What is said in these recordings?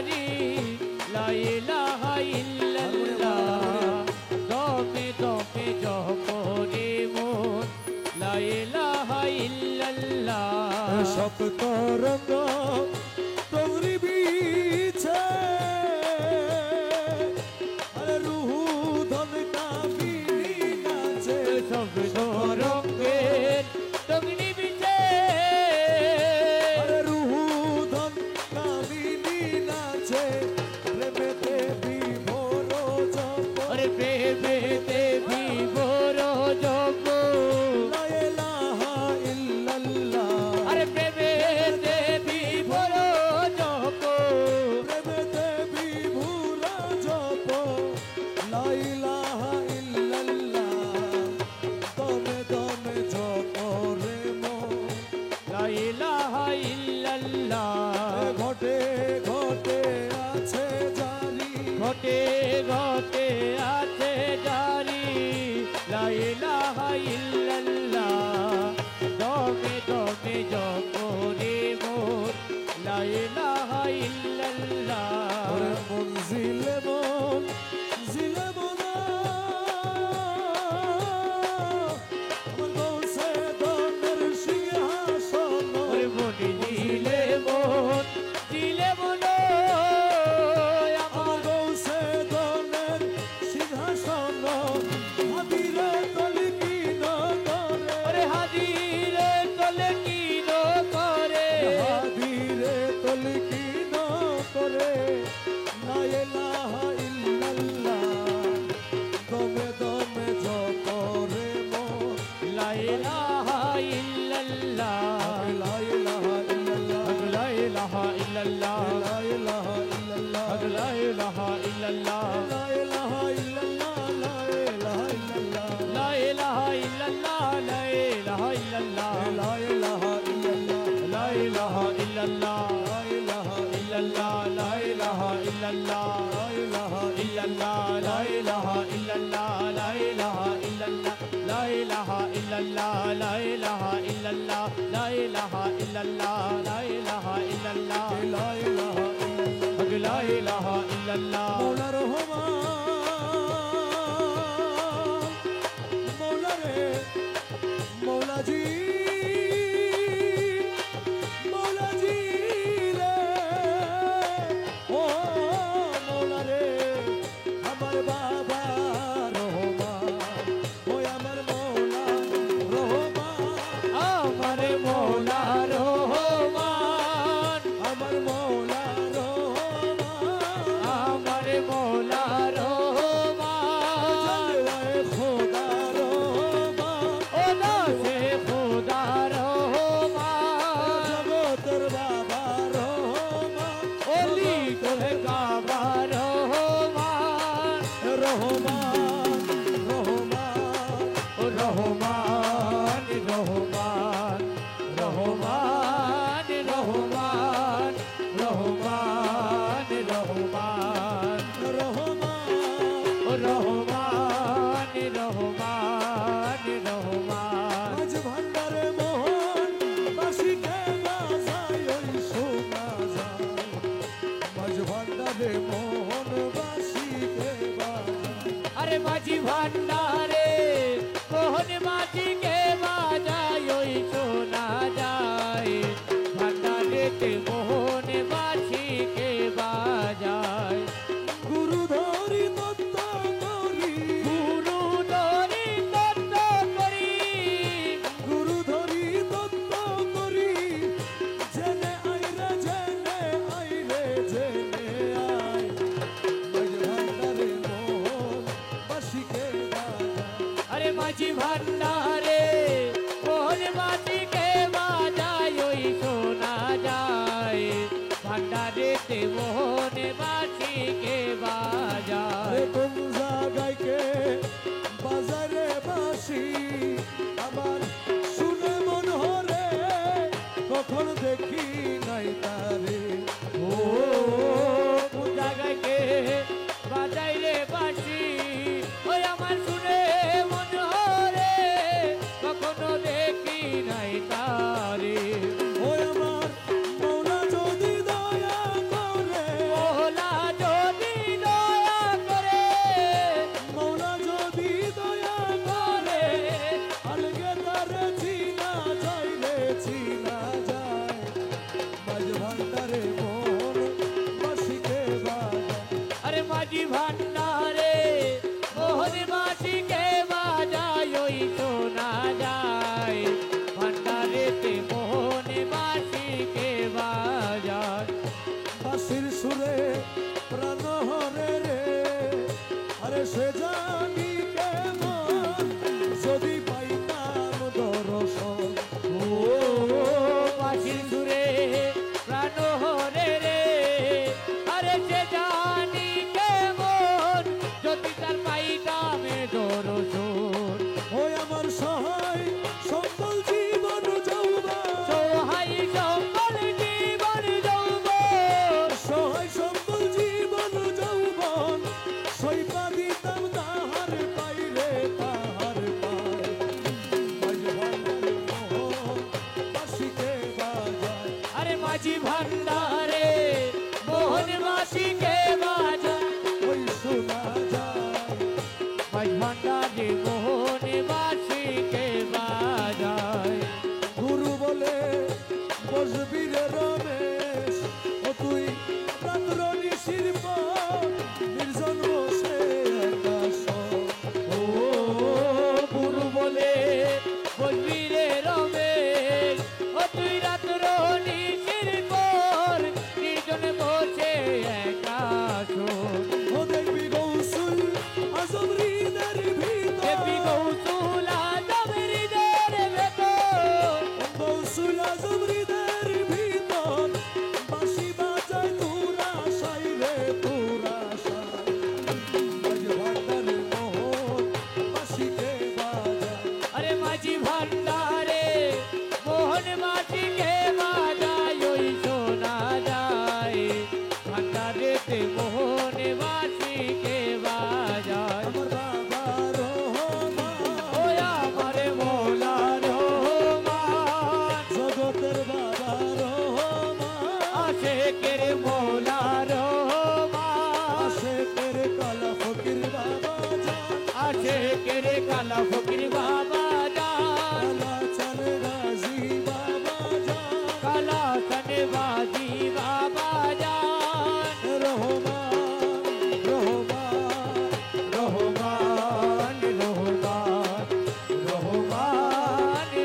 জারি লা ইলাহা ইল্লাল্লাহ দমে দমে জপরে মন লা ইলাহা ইল্লাল্লাহ সব তরঙ্গ তগরি বিছে আরে রুহু ধন কামিনী নাচে সব রঙের তগনি বিছে আরে রুহু ধন কামিনী নাচে প্রেমেতে বিভোর জপ ওরে প্রেমেতে বিভোর জপ লা ইলাহা ইল্লাল্লাহ আরে প্রেমেতে বিভোর জপ প্রেমেতে বিভোর জপ লা ইলাহা ইল্লাল্লাহ দমে দমে জপ রে মন লা ইলাহা ইল্লাল্লাহ ঘটে ঘটে আছে জারি ঘটে ঘটে আছে জারি লা ইলাহা ইল্লাল্লাহ দমে দমে জপরে মোর লা ইলাহা ইল্লাল্লাহ ওরে মন জিলে মন জিলে মন আমার গৌসে দনের সিংহাসন ওরে মনি দিলে মন দিলে মন আমার গৌসে দনের সিংহাসন হাবিরে তলিকি নগরে ওরে হাজিরে তলে কি করে হাবিরে তলিকি নগরে লা ইলাহা ইল্লাল্লাহ দমে দমে জপ রে মন লা ইলাহা ইল্লাল্লাহ লা ইলাহা ইল্লাল্লাহ লা ইলাহা ইল্লাল্লাহ লা ইলাহা ইল্লাল্লাহ লা ইলাহা ইল্লাল্লাহ লা ইলাহা ইল্লাল্লাহ লা ইলাহা ইল্লাল্লাহ লা ইলাহা ইল্লাল্লাহ লা ইলাহা ইল্লাল্লাহ লা ইলাহা ইল্লাল্লাহ লা ইলাহা ইল্লাল্লাহ লা ইলাহা ইল্লাল্লাহ লা ইলাহা ইল্লাল্লাহ লা ইলাহা ইল্লাল্লাহ لا إله إلا الله لا إله إلا الله لا إله إلا الله لا إله إلا الله লা ইলাহা ইল্লাল্লাহ لا إله إلا الله মৌলা রহমান মৌলা রে মৌলাজি মৌলাজি রে ও মৌলা রে আমার বাবা রহমান ওই আমার মৌলা রহমান আমার মৌলা রহমান আমার মৌলা রহমান আমার মৌলা রহমান জলওয়ায়ে খোদা রহমান ও দাসে খোদা রহমান জগতের বাবা রহমান ওলি তোর কাবা রহমান রহমান রহমান ও রহমান রহমান রহমান রহমান রহমান রহমান রহমান ও রহমান রহমান রহমান আজ ভান্ডারে মোহন বাসিকে বাজায় ওই শোনা যায় আজ ভান্ডারে মোহন বাসিকে বাজায় আরে মাঝি ভান্ডারে মোহন মাঝিকে বাজায় ওই শোনা যায় ভান্ডারেতে মোহন মাঝিকে বাজায় গুরু ধরি তত্ত্ব করি গুরু ধরি তত্ত্ব করি গুরু ধরি তত্ত্ব করি জেনে আইরে জেনে আইরে জেনে আই আজ ভান্ডারে মোহন বাসিকে বাজায় আরে মাঝি ভান্ডারে মোহন মাঝিকে বাজায় ওই শোনা যায় ভান্ডারেতে মোহন মাঝিকে বাজায় আরে কোন জায়গায় কে বাজারে বাসি আমার শুনে মন হরে কখন দেখি নাই তারে ও কোন জায়গায় কে বাজাই রে বাঁশি ওই আমার শুনে মন হরে কখনো দেখি নাই তারে ওই আমার মৌলা যদি দয়া করে ও সুরে প্রাণ হরে রে, আরে সে জানি কেমন যদি পাইতাম দর্শন। ও বাঁশির সুরে প্রাণ হরে রে, আরে সে জানি কেমন যদি তার পাইতাম দর্শন। ওই আমার সহায় সম্বল জীবন যৌবন, সহায় সম্বল জীবন যৌবন, সহায় সম্বল জীবন যৌবন, সইপা দিতাম তাহার পাইলে তাহার পায়। বাঁশিকে বাজায়, আরে মাঝি ভান্ডারে মোহন বাঁশিকে বাজায়, ওই শোনা যায় মাঝি ভান্ডারে মোহন বাঁশিকে বাজায়। গুরু বলে বসবি রে রমেশ, ও তুই রাত্র নিশির পর নির্জন বসে একা শোন। ও গুরু বলে বলবি রে রমেশ, ও তুই রাত্র নিশির পর নির্জন বসে একা শোন। ও দেখবি গৌসুল আজম হৃদের দেবী ভিতর, গৌসুল আজম হৃদয়ের ভেতর, গৌসুল আজম হৃদের ভিতর, বাঁশি বাজায় তোরা সাই রে তোরা সাই। আজ ভান্ডারে মোহন বাঁশিকে বাজায়, আরে মাঝি ভান্ডারে মোহন বাঁশিকে বাজায়, ওই শোনা যায় ভান্ডারেতে মোহন বাঁশিকে বাজায়। আমার বাবা রহমান, ও আমার মৌলা রহমান, জগতের বাবা রহমান, আশেকের মৌলা রহমান, আশেকের কালা ফকির বাবা জান, আশেকের কালা ফকির বাবা জান, কালা চালে গাজী বাবা জান, কালা সনবাজি বাবা জান। রহমান রহমান রহমান রহমান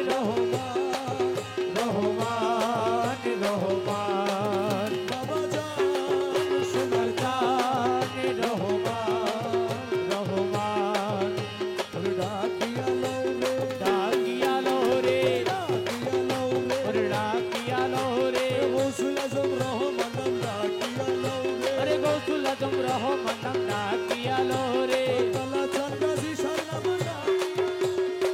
রহমান রহমান রহমান বাবা জান, সোনার চান রহমান রহমান। ডাকিয়া লও রে, ডাকিয়ালো রে, ডাকিয়া লও রে, ওরে ডাকিয়ালো রে, গৌসুল আজম রহমান নাম ডাকিয়া লও রে, আরে গৌসুল আজম রহমান নাম ডাকিয়ালো রে, কালা চান গাজী সারনাম ডাকিয়া,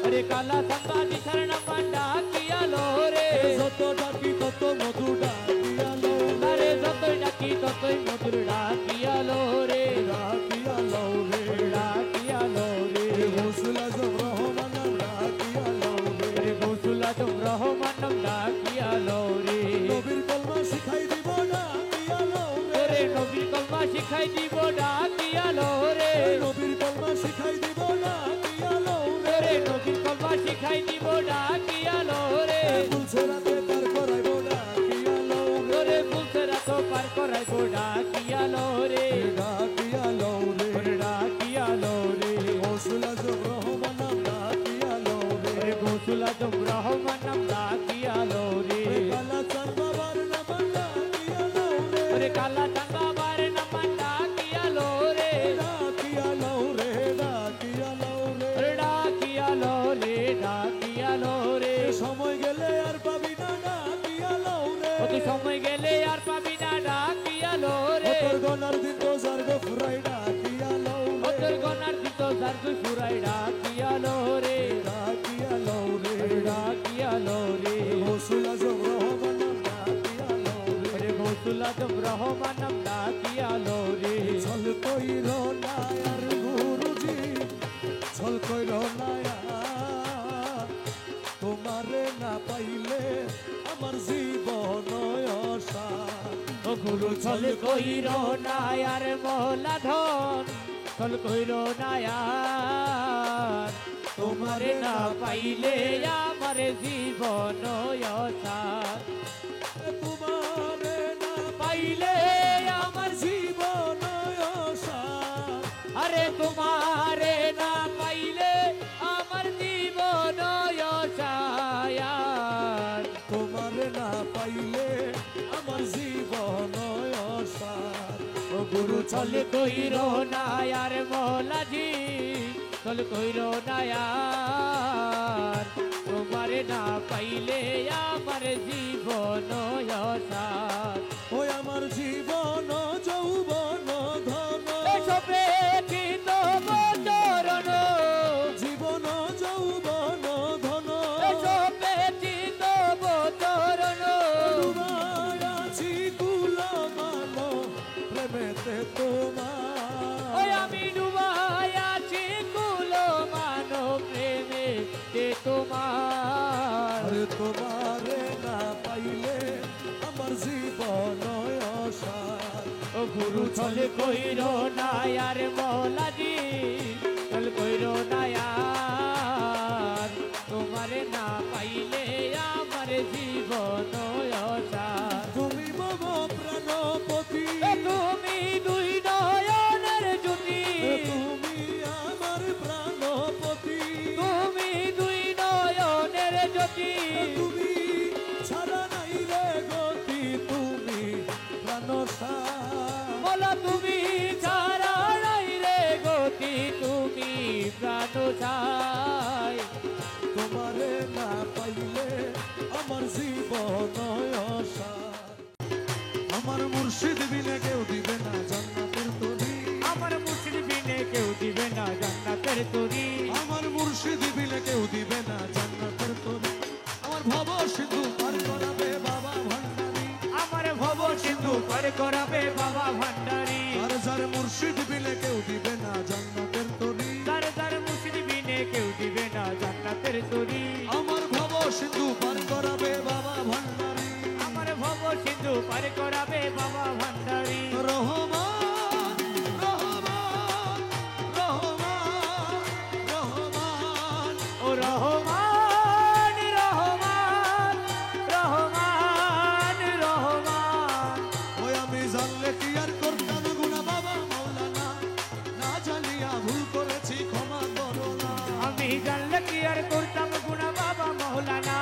আরে কালা সনবাজি শরণম ডাকিয়ালো রে, যত ডাকি তত মধু ডাকিয়া লও রে, আরে যতই ডাকি ততই মধুর ডাকিয়ালো রে, ডাকিয়া লও রে, ডাকিয়ালো রে, গৌসুল আজম রহমান নাম ডাকিয়া লও রে, আরে গৌসুল আজম রহমান নাম ডাকিয়ালো রে, নবীর কলমা শিখাই দিব ডাকিয়া লও রে, ওরে নবীর কলমা শিখাই দিব ডাকিয়ালো রে, নবীর কলমা শিখাই দিব ডাকিয়া লও রে, ওরে নবীর কলমা শিখাই দিব ডাকিয়ালো রে, ফুলছড়াতে পার করাইব ডাকিয়া লও রে, ওরে ফুলসেরা তো পার করাইবো ডাকিয়ালো রে, ডাকিয়া লও রে, ওরে ডাকিয়ালো রে, গৌসুল আজম রহমান নাম ডাকিয়া লও রে, ওরে গৌসুল আজম রহমান নাম ডাকিয়ালো রে, কালা চান বাবার নাম ডাকিয়া লও রে, ওরে কালা চান বাবার নাম ডাকিয়ালো রে, ডাকিয়া লও রে, ডাকিয়া লও রে, ওরে ডাকিয়ালো রে, ডাকিয়ালো রে, সময় গেলে আর পাবি না ডাকিয়া লও রে, অতি সময় গেলে আর পাবি না ডাকিয়ালো রে, তোর গনার দিন তো জার্গ ফুরাই ডাকিয়া লও রে, ওতর গনার দিত যার তুই ফুরাই ডাকিয়ালো রে, ডাকিয়া লও রে, ডাকিয়ালো রে, গৌসুল আজম রহমান নাম ডাকিয়া লও রে, ওরে গৌসুল আজম রহমান নাম ডাকিয়ালো রে, ছল কইর না আর গুরুজি, ছল কইর না আর, তোমারে না পাইলে আমার জীবন অসার। ও গুরু ছল কইর না আর মহলা ধন, ছল কইর না আর, তোমারে না পাইলে আমার জীবন অসার। তোমারে না পাইলে আমার জীবন অসার, আরে তোমারে না পাইলে আমার জীবন অসার। তোমারে না পাইলে আমার জীবন অসার। গুরু চল কইরো না আর মৌলাজি চল কইরো না আর তোমারে না পাইলে আমার জীবন অসার ওই আমার জীবন যৌবন ধন এসবে চিত বচরণ জীবন যৌবন ধন এসবে চিত বচরণ ডুবাই আছি কুলমান প্রেমেতে তোমার ওই আমি ডুবাই আছি কুল মানো প্রেমে তে তোমার আরে তোমারে না পাইলে আমার জীবন অসার ও গুরু চল কইরো না আর মৌলাজি চল কইরো না আর তোমারে না পাইলে আমার জীবন অসার তুমি মম প্রাণপতি তুমি দুই নয়নের জ্যোতি তুমি আমার প্রাণপতি তুমি দুই নয়নের জ্যোতি তুমি ছাড়া নাই রে গতি তুমি প্রাণসার বলো তুমি ছাড়া নাই রে গতি তুমি প্রাণ চাই তোমারে না পাইলে আমার জীবন অসার আমার মুর্শিদ বিনে কেউ দিবে না জান্নাতের তরি আমার মুর্শিদ বিনে কেউ দিবে না জান্নাতের তরি আমার মুর্শিদ বিনে কেউ দিবে না জান্নাতের তরি আমার ভব সিন্ধু পার করাবে বাবা ভান্ডারি আমার ভব সিন্ধু পার করাবে বাবা ভান্ডারি আর যার মুর্শিদ বিনে কেউ দিবে না জান্নাতের তরি তার তার মুর্শিদ বিনে কেউ দিবে না জান্নাতের তরি আমার ভব সিন্ধু পার করাবে বাবা ভান্ডারি আমার ভব সিন্ধু পার করাবে বাবা ভান্ডারি রহমান রহমান রহমান রহমান ও রহমান রহমান রহমান রহমান ওই আমি জানলে কি আর করতাম গুনা বাবা মাওলানা না জানিয়া ভুল করেছি ক্ষমা করো না আমি জানলে কি আর করতাম গুনা বাবা মৌলানা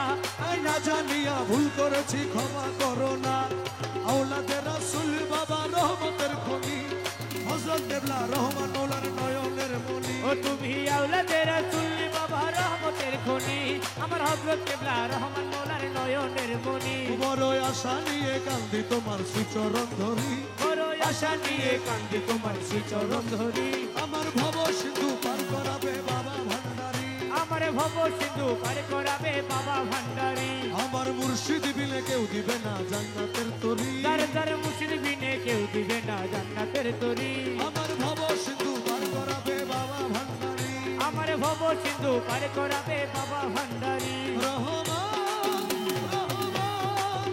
এই না জানিয়া ভুল করেছি ক্ষমা করো না আওলাদে রাসূল বাবা রহমতের খনি হযরত কেবলা রহমান মৌলার নয়নের মনি ও তুমি আওলাদে রাসূল বাবা রহমতের খনি আমার হযরত কেবলা রহমান মৌলার নয়নের মনি বড় আশা নিয়ে কান্দি তোমার সুচরণ ধরি বড় আশা নিয়ে কান্দি তোমার শ্রীচরণ ধরি আমার ভব সিন্ধু পার করাবে বাবা ভান্ডারি আমার ভব সিন্ধু পার করাবে বাবা ভান্ডারি আমার মুর্শিদ বিলে কেউ দিবে না জান্নাতের তরি তার তার মুর্শিদ বিনে কেউ দিবে না জান্নাতের তরি আমার ভব সিন্ধু পার করাবে বাবা ভান্ডারি আমার ভব সিন্ধু পার করাবে বাবা ভান্ডারি রহমান রহমান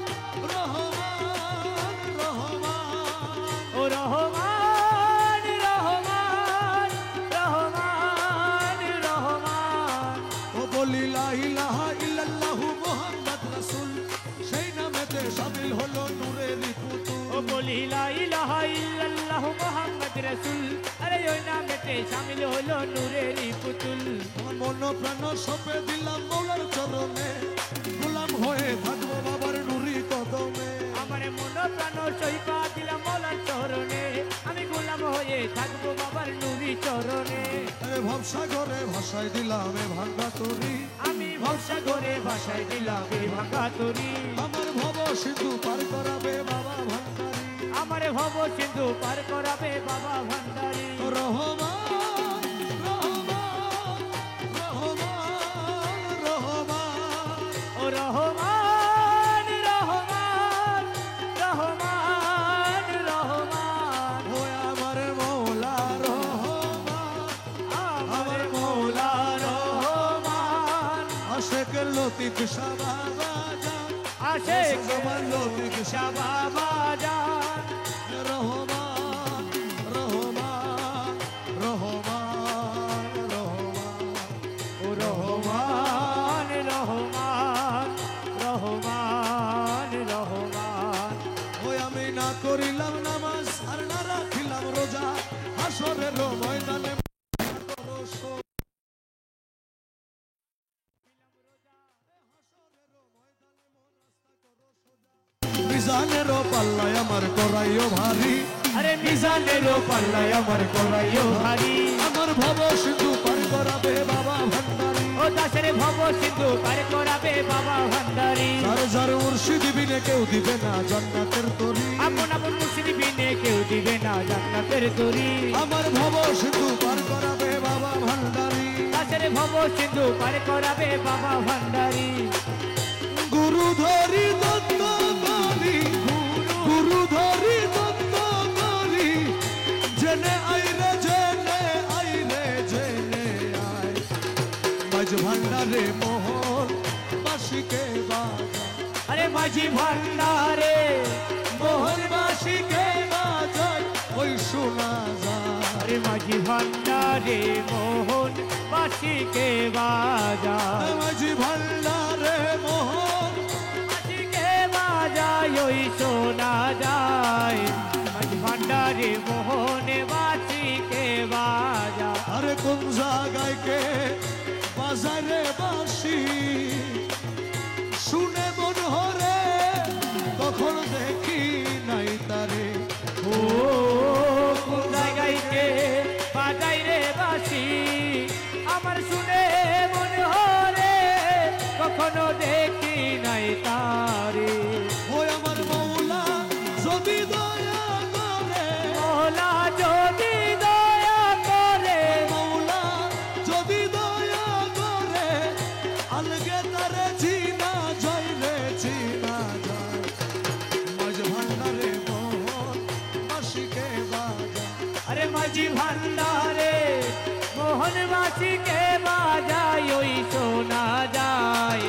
রহমান রহমান ও রহমান রহমান রহমান রহমান ও বলি লা ইলাহা ইল্লাল্লাহু মুহাম্মদ রাসূল সেই নামেতে শামিল হলো নূরের পুতুল ও বলি লা ইলাহা ইল্লাল্লাহ মুহাম্মদ রাসূল আরে ওই নামেতে শামিল হলো নূরের পুতুল আমার মন প্রাণ সপে দিলাম মৌলার চরণে গোলাম হয়ে থাকবো বাবার নুরি কদমে আমার মন প্রাণ সইপা দিলাম মৌলার চরণে আমি গোলাম হয়ে থাকবো বাবার নুরি চরণে আরে ভবসাগরে ভাষায় দিলাম এ ভাঙ্গা তরি আমি ভরসা করে ভাষায় দিলাম এই ভাঙা তরি আমার ভব সিন্ধু পার করাবে বাবা ভান্ডারি আমার ভব সিন্ধু পার করাবে বাবা ভান্ডারি রহমান রহমান রহমান রহমান ও রহমান রহমান রহমান রহমান ও আমার মৌলা রহমান আমার মৌলা রহমান আশেক লতিফ শাহ বাবা জান আশেক আমার লতিফ শাহ বাবা জান রহমান রহমান রহমান রহমান ও রহমান রহমান রহমান রহমান ওই আমি না করিলাম নামাজ আর না রাখিলাম রোজা হাসরের ময়দানে মিজানের পাল্লায় আমার করাইও ভারী আরে মিজা মিজানেরও পাল্লায় আমার করাইও ভারী আমার ভব সিন্ধু পার করাবে বাবা ভান্ডারি ও দাসের ভব সিন্ধু পার করাবে বাবা ভান্ডারি যার যার মুর্শিদ বিনে কেউ দিবে না জান্নাতের তরি আপন আপন মুর্শিদ বিনে কেউ দিবে না জান্নাতের তরি আমার ভব সিন্ধু পার করাবে বাবা ভান্ডারি দাসের ভব সিন্ধু পার করাবে বাবা ভান্ডারি গুরু ধরি দত্ত করি গুরু ধরি দত্ত করি জেনে আইরে জেনে আইরে জেনে আয় মাঝ ভান্ডারে মোহন বাসিকে বাজা আরে মাঝি ভান্ডারে মোহন বাসিকে বাজায় ওই শোনা যায় আরে মাঝি ভান্ডারে মোহন বাসিকে বাজা মাঝি ভান্ডারে মোহন বাসিকে বাজায় ওই শোনা যায় মাঝি ভান্ডারে মোহন বাসিকে বাজা আরে কোন জায়গায় কে বাজারে বাসি শুনে মন হরে তখন দেখি নাই তারে ও কোন জায়গায় কে বাজাই রে বাসি আমার শুনে মনে হরে কখনো দেখি নাই তারে ওই আমার মৌলা যদি দয়া করে মৌলা যদি দয়া করে মৌলা যদি দয়া করে আলগে তারে চিনা যায় রে চিনা যায় মাঝ ভান্ডারে মোহন বাসিকে বাজা আরে মাঝি ভান্ডারে মোহন বাসিকে বাজায় ওই শোনা যায়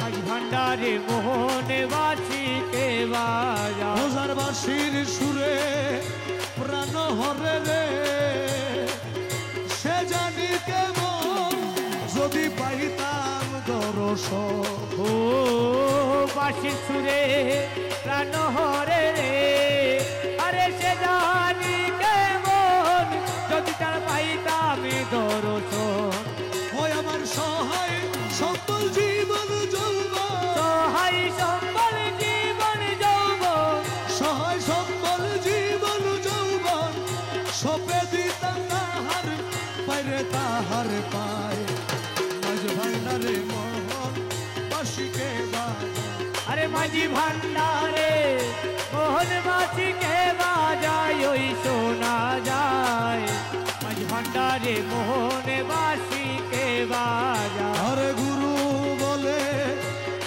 মাঝি ভান্ডারে মোহন বাসিকে বাজায় রোজার বাসির সুরে প্রাণ হরে রে সে জানি কেমন যদি পাইতাম দর্শন ও বাসির সুরে প্রাণ হরে রে আরে সে জানি কেমন যদি তার পাইতাম দর্শন ওই আমার সহায় সকল জীবন যৌবন সহায় সম্বল জীবন যৌবন সহায় সকল জীবন যৌবন সপে দিতাম তাহার পাইরে তাহার পায় মাঝ ভান্ডারে মোহন বাসিকে বাজা আরে মাঝি ভান্ডারে মোহন বাসিকে বাজায় ওই শোনা যায় মাঝি ভান্ডারে মোহন বাসিকে বাজায় আরে গুরু বলে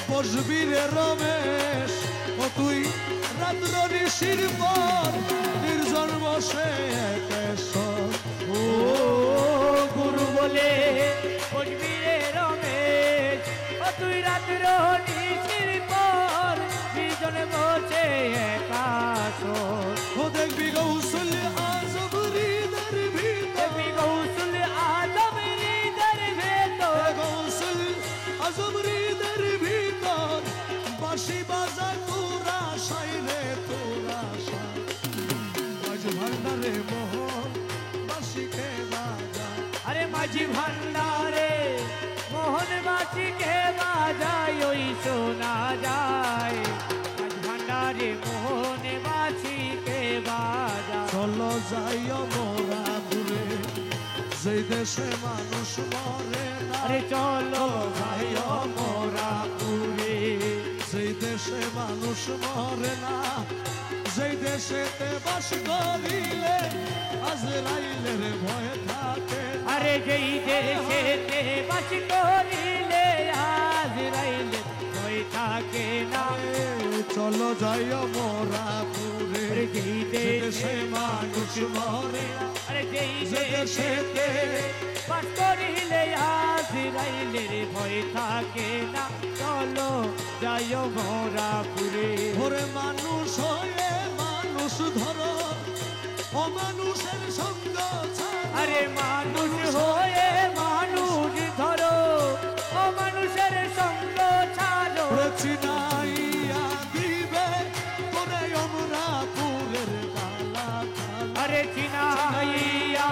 বসবি রে রমেশ ও তুই রাত্র নিশির পর নির্জন বসে একেশ্বর ও গুরু বলে বসবি রে রমেশ ও তুই রাত্র নিশির পর বিজনে বসে একাশর ও দেখবি গৌসুল আজম হৃদয়ের ভিতর দেখবি গৌসুল আজম হৃদয়ের ভেতর গৌসুল আজম হৃদয়ের ভিতর বাঁশি বাজা তোরা সাই রে তোরা সাই মাঝ ভান্ডারে মোহন বাঁশিকে বাজা আরে মাঝি ভান্ডারে মোহন বাসিকে বাজায় ওই শোনা যায় মাঝি ভান্ডারে মোহন বাসিকে বাজায় চলো যাইও মোরা দূরে যেই দেশে মানুষ মরে না আরে চলো যাইও মোরা পুরে যেই দেশে মানুষ মরে না যেই দেশেতে বাস করিলে আজরাইলের ভয় থাকে না। আরে যেই দেশেতে বাস করিলে আজরাইলে ভয় থাকে না চলো যাইও মোরা পুরে আরে যেই দেশে দেশে মানুষ মরে না আরে যেই যে দেশেতে বাস করিলে আজরাইলের ভয় থাকে না চলো যাইও মোরা পুরে ওরে মানুষ হয়ে মানুষ ধরো অমানুষের সঙ্গ ছাড়ো। আরে মানুষ হয়ে মানুষ ধরো ও মানুষের সঙ্গ ছাড়ো ওরে চিনাইয়া দিবে তোরে অমরাপুরের কালা কালা আরে চিনাইয়া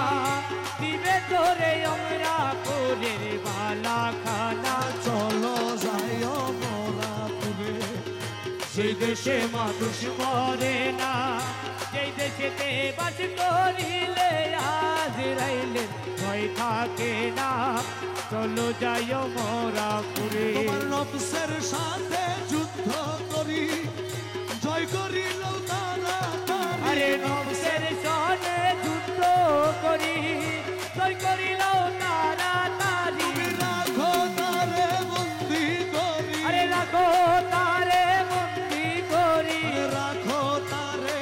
দিবে তোরে আমরা কোলের বালা খানা চলো যাইও মোরাপুরে যে দেশে মানুষ মরে না যেই দেশেতে বাস করিলে আজরাইলের ভয় থাকে না চলো যাইও মোরা পুরে তোমার নফসের সাথে যুদ্ধ করি জয় করিল তারা আরে নফসের সনে যুদ্ধ করি জয় করিল তাড়াতাড়ি রাখো তারে বন্দি করি আরে রাখো তারে বন্দি করি রাখো তারে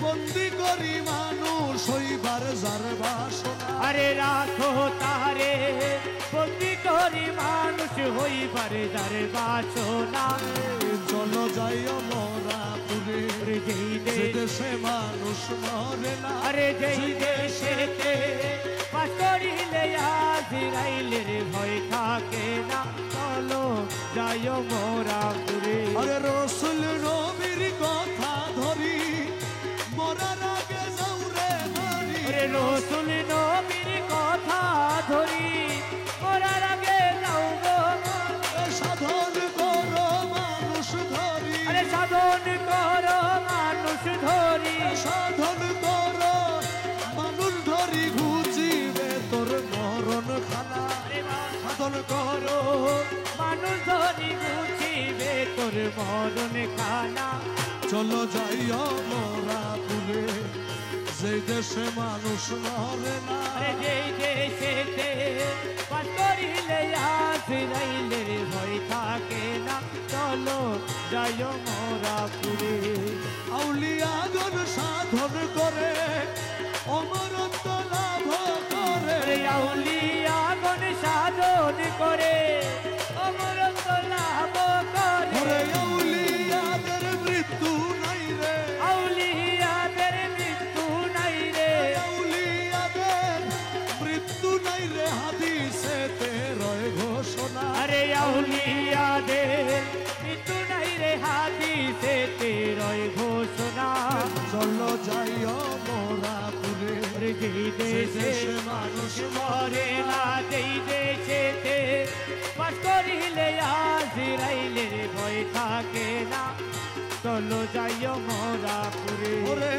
বন্দি করি মানুষ হইবার যার বাসনা আরে রাখো তারে বন্দি করি মানুষ হইবার যার বাসনা চলো যাইও মোরা পুরে যেই যে দেশে মানুষ মরে না আরে যেই দেশেতে বাস করিলে আজরাইলের ভয় থাকে না চলো যাইও মোরা পুরে আরে রসুল নবীর কথা ধরি মরার আগে যাউরে মারি ওরে রসুল নবীর কথা ধরি মরার আগে যাও গো সাধন করো মানুষ ধরি আরে সাধন করো মানুষ ধরি সাধন করো মানুষ ধরি ঘুচিবে তোর মরণ খানা সাধন করো মানুষ ধরি বুঝিবে তোর মরণ খানা চলো যাইও মোরা পুরে যে দেশে মানুষ মরে না আরে যেই দেশেতে বাস করিলে আজরাইলের ভয় থাকে না চলো যাইও মোরা পুরে আউলিয়াগণ সাধন করে অমরত্ব লাভ করে আরে আউলিয়াগণ সাধন করে অমরত্ব লাভ করে ওরে আউলিয়াদের মৃত্যু নাই রে আউলিয়াদের মৃত্যু নাই রে আউলিয়াদের মৃত্যু নাই রে হাদিসেতে রয় ঘোষণা আরে আউলিয়াদের মৃত্যু নাই রে হাদিসেতে রয় ঘোষণা চলো যাইও মোরা পুরে আরে যেই দেশে মানুষ মরে না যেই দেশেতে বাস করিলে আজরাইলের ভয় থাকে না চলো যাইও মোরা পুরে ওরে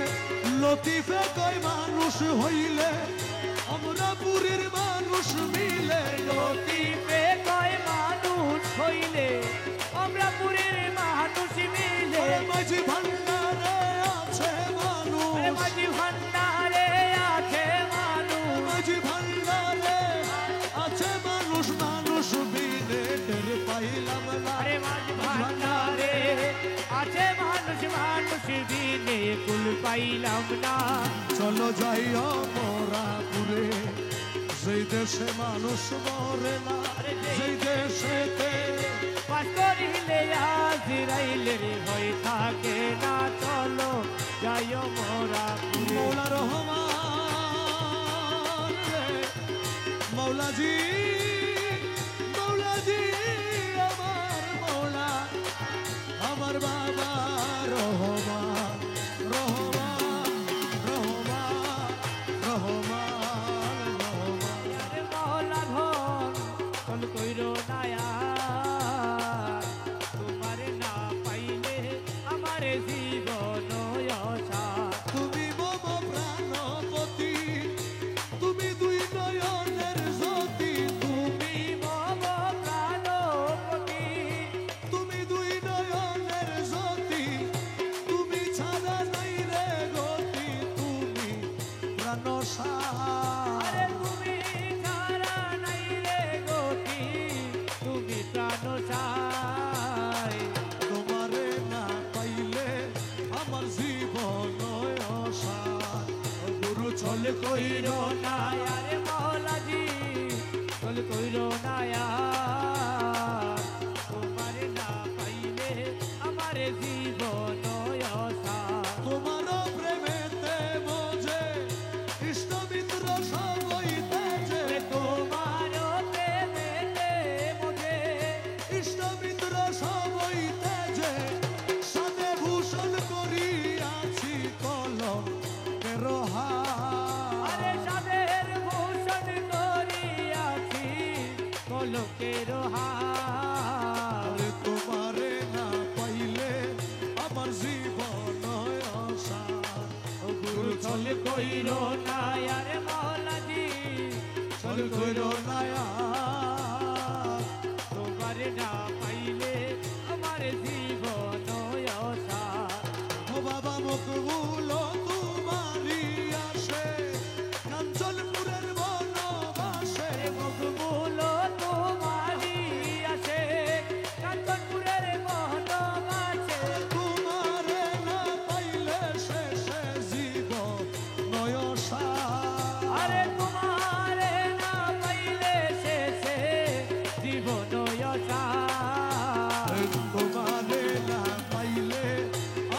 লতিফে কয় মানুষ হইলে আমরা পুরীর মানুষ মিলে লতিফে কয় মানুষ হইলে আমরা পুরীর মানুষ মিলে ওরে মাঝি ভান্ডারে আছে মানুষ আরে মাঝি ভান্ডারে আছে মানুষ মাঝি ভান্ডারে আছে মানুষ মানুষ বিনে টের পাইলাম না আরে মাঝি ভান্ডারে আছে মানুষ মানুষ বিনে কুল পাইলাম না চলো যাইও মোরা পুরে যেই দেশে মানুষ মরে না যেই দেশেতে বাস করিলে আজরাইলের ভয় থাকে না চলো যাইও মোরা পুরে মৌলা রহমান রে মৌলাজি মৌলাজি আমার মৌলা আমার বাবা রহমান রহমান রহমান রহমান রহমান আরে মহলা ঘর কল কইরো নায়া তোমার না পাইলে আমার জীবন অসার তুমি মম প্রাণপতি তুমি দুই নয়নের জ্যোতি তুমি মম প্রাণপতি তুমি দুই নয়নের জ্যোতি তুমি ছাড়া নাই রে গতি তুমি প্রাণসার আরে তুমি ছাড়া নাই রে গতি তুমি প্রাণ চাই তোমারে না পাইলে আমার জীবন অসার গুরু চল চলে কইরো নায়া রে মহলাজি চল কইরো নায়া তোমার না পাইলে আমার জীবন অসার তোমার প্রেমেতে বোঝে ইষ্ট মিত্র সবই তেজে তোমার প্রেমেতে মধ্যে ইষ্ট মিত্র সবই তেজে সাদে ভূষণ করিয়াছি কলম কেরোহা আরে সাদের ভূষণ করিয়াছি কলকের হার তোমারে না পাইলে আমার জীবন অসার কইরো না আরে মৌলাজি চল কইরো না তোমার না পাইলে আমার জীবন অসার ও বাবা মকবুল তোমারি আসে কাঞ্চনপুরের বনবাসে মকবুল তোমারি আসে কাঞ্চনপুরের বনবাসে তোমারে না পাইলে শেষে জীবন নয়সার আরে তোমারে না পাইলে শেষে জীবন অসার তোমারে না পাইলে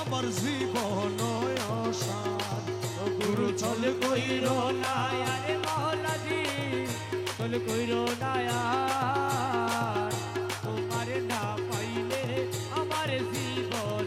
আমার জীবন অসার গুরু চল কইরো না আরে মৌলাজি চল কইরো না তোমার না পাইলে আমার জীবন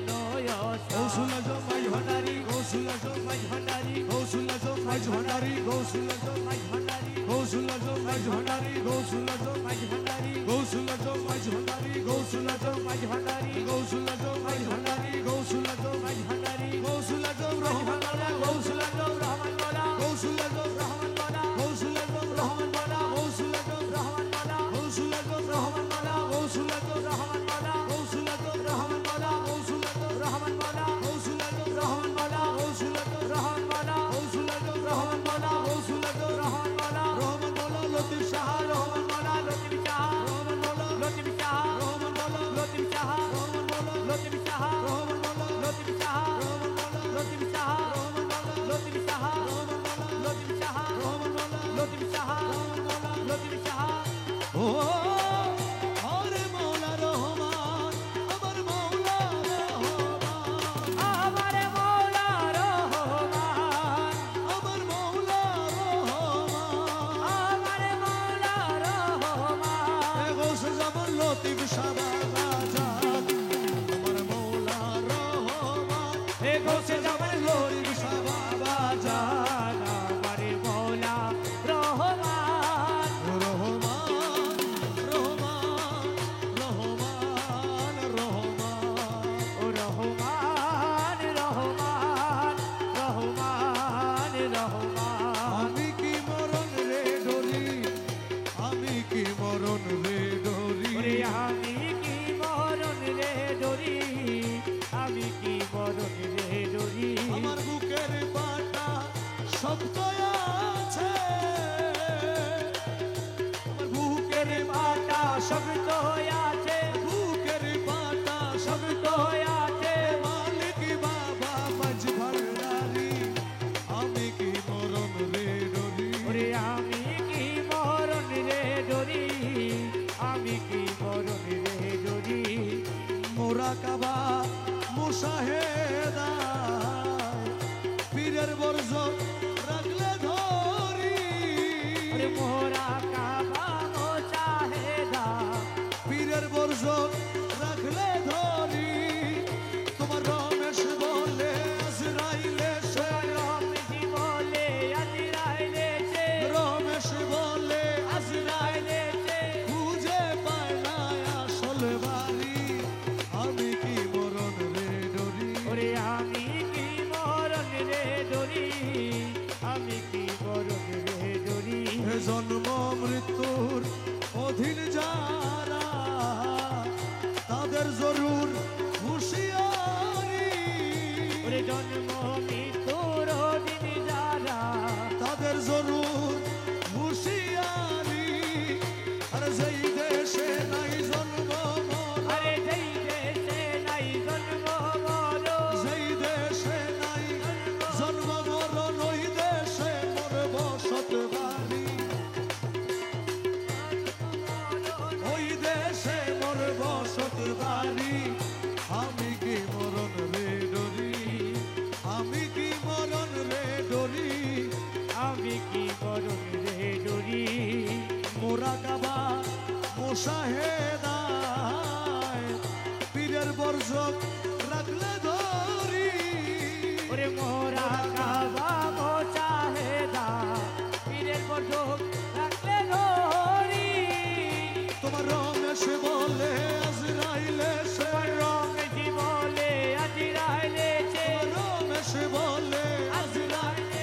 গৌসুলা জমাই ভান্ডারি গৌসুলা জমাই ভান্ডারি গৌসুলা জমাই ভান্ডারি গৌসুলা জমাই ভান্ডারি গৌসুলা জমাই ভান্ডারি গৌসুলা জমাই ভান্ডারি গৌসুলা জমাই ভান্ডারি গৌসুলা জমাই ভান্ডারি গৌসুলা জমাই ভান্ডারি গৌসুলা জমাই ভান্ডারি গৌসুলা জম রহমান মোলা গৌসুলা জম রহমান মোলা গৌসুলা জম রহমান মোলা গৌসুলা জম রহমান মোলা গৌসুলা জম রহমান মোলা গৌসুলা জম রহমান মোলা গৌসুলা জম রহমান মোলা গৌসুলা জম রহমান মোলা গৌসুলা জম রহমান মোলা গৌসুলা জম রহমান মোলা গৌসুলা জম রহমান মোলা গৌসুলা জম রহমান মোলা গৌসুলা জম রহমান মোলা রহমান মোলা লতিফ শাহ রহমান মোলা লতিফ শাহ রহমান মোলা লতিফ শাহ রহমান মোলা লতিফ শাহ রহমান মোলা লতিফ শাহ রহমান মোলা লতিফ শাহ রহমান মোলা লতিফ শাহ রহমান মোলা লতিফ শাহ রহমান মোলা লতিফ শাহ রহমান মোলা লতিফ শাহ রহমান মোলা লতিফ শাহ ও আরে মৌলা রহমান আমার মৌলা রহমান আমার মৌলা রহমান আমার মৌলা রহমান আমার মৌলা রহমান এ গোস জামান লতিফ শাহবাজাদ আমার মৌলা রহমান হে গোসে জামান লতিফ শাহবাজাদ আমার মৌলা রহমান রহমান রহমান রহমান রহমান ও রহমান রহমান রহমান রহমান আমি কি মরণ রে ডরি আমি কি মরণ রে ডরি ওরে আমি কি মরণ রে ডরি আমি কি মরণ রে ডরি আমার বুকের পাটা শক্ত আছে আমার বুকের পাটা শব্দ আছে বুকের পাটা শক্ত শব্দ আছে মালিক বাবা মাঝ ভান্ডারি আমি কি মরণ রে ডরি ওরে আমি কি মরণ রে ডরি আমি কি মরণ রে ডরি মোরা কাবা মুশাহেদা পীরের বর্জ রাখলে ধরি ওরে মোরা কাবা মোশাহেদা পীরের বর্জ রাখলে ধরি তোমার রমেশ বলে আজরাইলে সে রমেশি বলে আজরাইলে সে রমেশ বলে আজরাইলে সে খুঁজে পায় না আসল বাড়ি আমি কি মরণ রে ডরি ওরে আমি কি মরণ রে ডরি আমি কি মরণ রে ডরি এ জন্ম মৃত্যুর অধীন যারা তাদের জরুর হুঁশিয়ারি ওরে জন্ম মৃত্যুর দিন যারা তাদের জরুর হুঁশিয়ারি আর যেই দেশে নাই জন্ম মরণ, আরে যেই দেশে নাই জন্ম মরণ যেই দেশে নাই জন্ম মরণ ওই দেশে মোর বসত বাড়ি ওই দেশে মোর বসত বাড়ি আমি কি মরণ রে ডরি আমি কি মরণ রে ডরি আমি কি মরণ রে ডরি মোরা কাবা মোশাহেদায় পীরের বর্জক রাখলে ধরি ওরে মোরা কাবা মোশাহেদা পীরের বর্ধক রাখলে ধরি তোমার রমেশ বলে আজরাইলে সে রমেশি বলে আজরাইলে সে রমেশ বলে আজরাইলে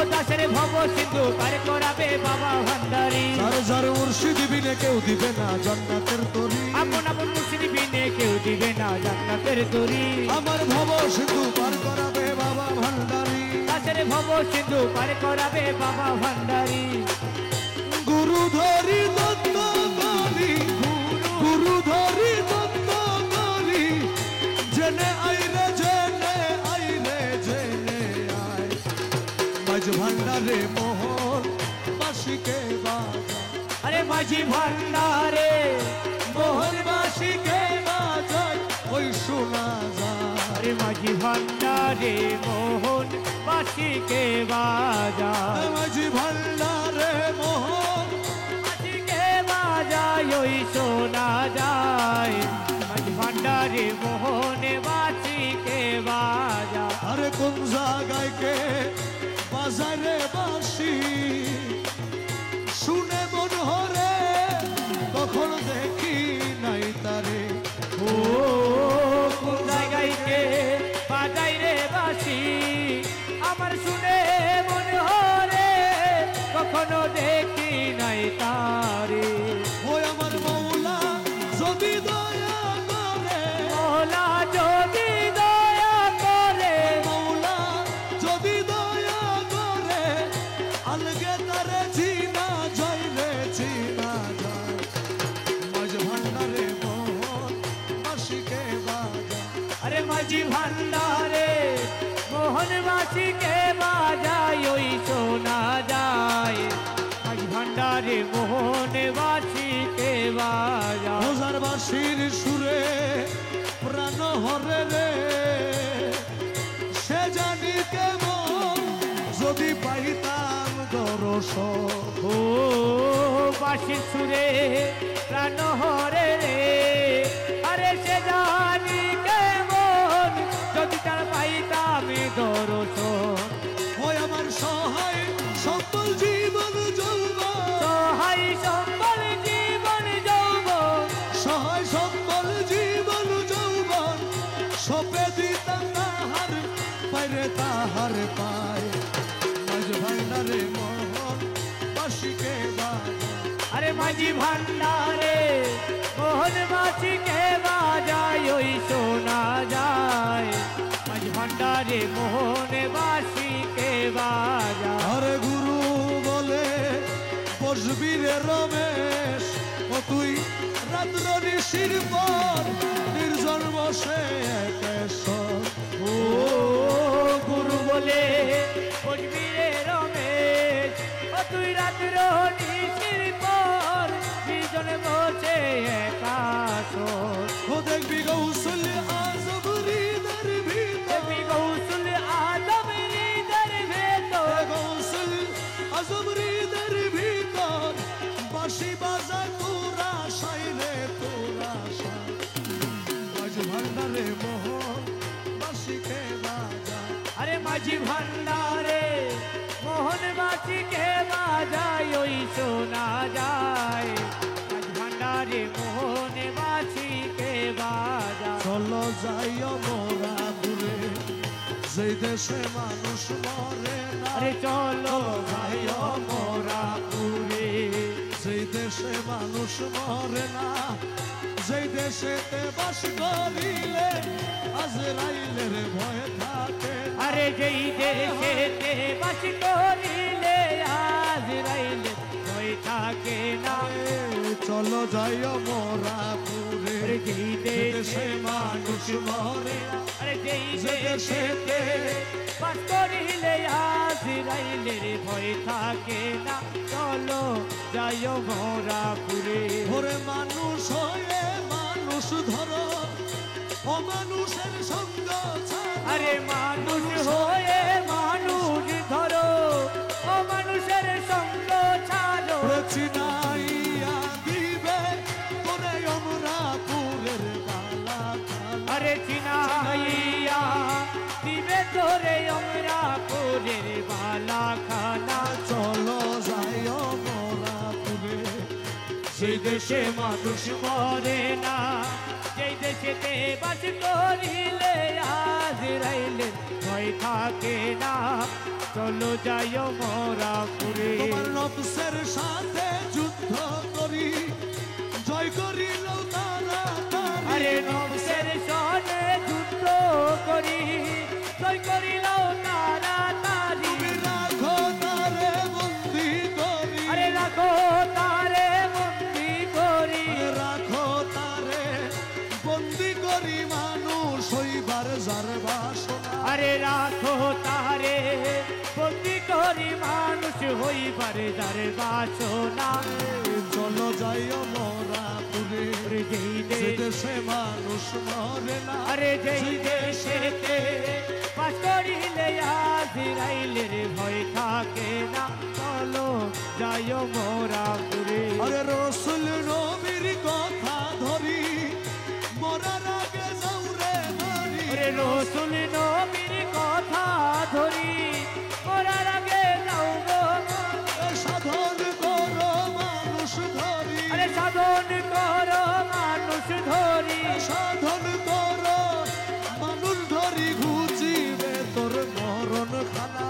দাসের ভব সিন্ধু পার করাবে বাবা ভান্ডারি। যার যার মুর্শিদ বিনে কেউ দিবে না জান্নাতের তরি। আপন আপন মুর্শিদ বিনে কেউ দিবে না জান্নাতের তরি। আমার ভব সিন্ধু পার করাবে বাবা ভান্ডারি। দাসের ভব সিন্ধু পার করাবে বাবা ভান্ডারি। গুরু ধরি দত্ত করি, গুরু ধরি দত্ত করি, জেনে আইরে জেনে আইরে জেনে আয়। মাঝ ভান্ডারে মোহন বাসিকে বাজা। আরে মাঝি ভান্ডারে মোহন বাসিকে বাজায় ওই শোনা যায়। আরে মাঝি ভান্ডারে মোহন বাসিকে বাজা। মাঝি ভান্ডারে মোহন বাসিকে বাজায় ওই শোনা যায়। মাঝি ভান্ডারে মোহন বাসিকে বাজা। আরে কোন জায়গায় কে বাজারে বাসি, শুনে মন হরে কখন দেখি নাই তারে। ও কোন জায়গায় কে বাজাই রে বাসি, আমার শুনে মনে হরে কখনো দেখি নাই তারে। ওই আমার মৌলা যদি দয়া করে, মৌলা যদি দয়া করে, মৌলা যদি দয়া করে, আলগে তারে চিনা যায় রে চিনা যায়। মাঝ ভান্ডারে মোহন বাসিকে বাজা। আরে মাঝি ভান্ডারে মোহন বাসিকে বাজায় ওই শোনা যায়। মাঝি ভান্ডারে মোহন বাসিকে বাজায়। রোজার বাসির সুরে প্রাণ হরে রে, সে জানি কেমন যদি পাইতাম দর্শন। ও বাঁশির সুরে প্রাণ হরে রে, আরে সে জানি কেমন যদি তার পাইতাম দর্শন। ওই আমার সহায় সকল জীবন যৌবন, সহায় সম্বল জীবন যৌবন, সহায় সকল জীবন যৌবন, সপে দিতাম তাহার পাইরে তাহার পায়। মাঝ ভান্ডারে মোহন বাসিকে বাজা। আরে মাঝি ভান্ডারে মোহন বাসিকে বাজায় ওই শোনা যায়। মাঝি ভান্ডারে মোহন বাসিকে বাজায়। আরে গুরু বলে বসবি রে রমেশ, ও তুই রাত্র নিশির পর নির্জন বসে একেশ্বর। ও গুরু বলে বসবি রে রমেশ, ও তুই রাত্র নিশির পর বিজনে বসে একাশর। ও দেখবি গৌসুল আজম হৃদয়ের ভিতর, দেখবি গৌসুল আজম হৃদয়ের ভেতর, গৌসুল আজম হৃদয়ের ভিতর, বাঁশি বাজা তোরা সাই রে তোরা সাই। মাঝ ভান্ডারে মোহন বাসিকে বাজা। আরে মাঝি ভান্ডারে মোহন বাসিকে বাজায় ওই শোনা যায়। মাঝি ভান্ডারে মোহন বাসিকে বাজায়। চলো যাইও মোরা দূরে, যেই দেশে মানুষ মরে না। আরে চলো যাইও মোরা পুরে, যেই দেশে মানুষ মরে না, যেই দেশেতে বাস করিলে আজরাইলের ভয় থাকে। আরে যেই দেশেতে বাস করিলে আজরাইলে ভয় থাকে না। চলো যাইও মোরা পুরে, আরে যেই দেশে মানুষ মরে না, আরে যেই যে দেশেতে বাস করিলে আজরাইলের ভয় থাকে না। চলো যাইও মোরা পুরে। ওরে মানুষ হয়ে মানুষ ধরো, অমানুষের সঙ্গ ছাড়ো। আরে মানুষ হয়ে মানুষ ধরো, ও মানুষের সঙ্গ ছাড়ো। চিনাইয়া দিবে তোরে অমরাপুরের বালা খালা। আরে চিনাইয়া দিবে তোরে আমরা পুরের বালা খানা। চলো যাইও মোরাপুরে, সেই দেশে মানুষ মরে না, যেই দেশেতে বাস করিলে আজরাইলের ভয় থাকে না চলো যাইও মোরা পুরে তোমার নফসের সাথে যুদ্ধ করি জয় করিল তারা আরে নফসের সনে যুদ্ধ করি জয় করিল তারা তারি রাখো তারে বন্দি করি আরে রাখো তারে বন্দি করি রাখো তারে বন্দি করি মানুষ হইবার যার বাসনা আরে রাখো তারে বন্দি করি মানুষ হইবারে যার বাসনা চলো যাইও মোরা পুরে যেই যে দেশে মানুষ মরে না আরে যেই দেশেতে বাস করিলে আজরাইলের ভয় থাকে না চলো যাইও মোরা পুরে আরে রসুল নবীর কথা ধরি মরার আগে যাও রে মারি ওরে রসুল নবীর কথা ধরি মরার আগে যাও গো সাধন করো মানুষ ধরি আরে সাধন করো মানুষ ধরি সাধন করো মানুষ ধরি ঘুচিবে তোর মরণ খানা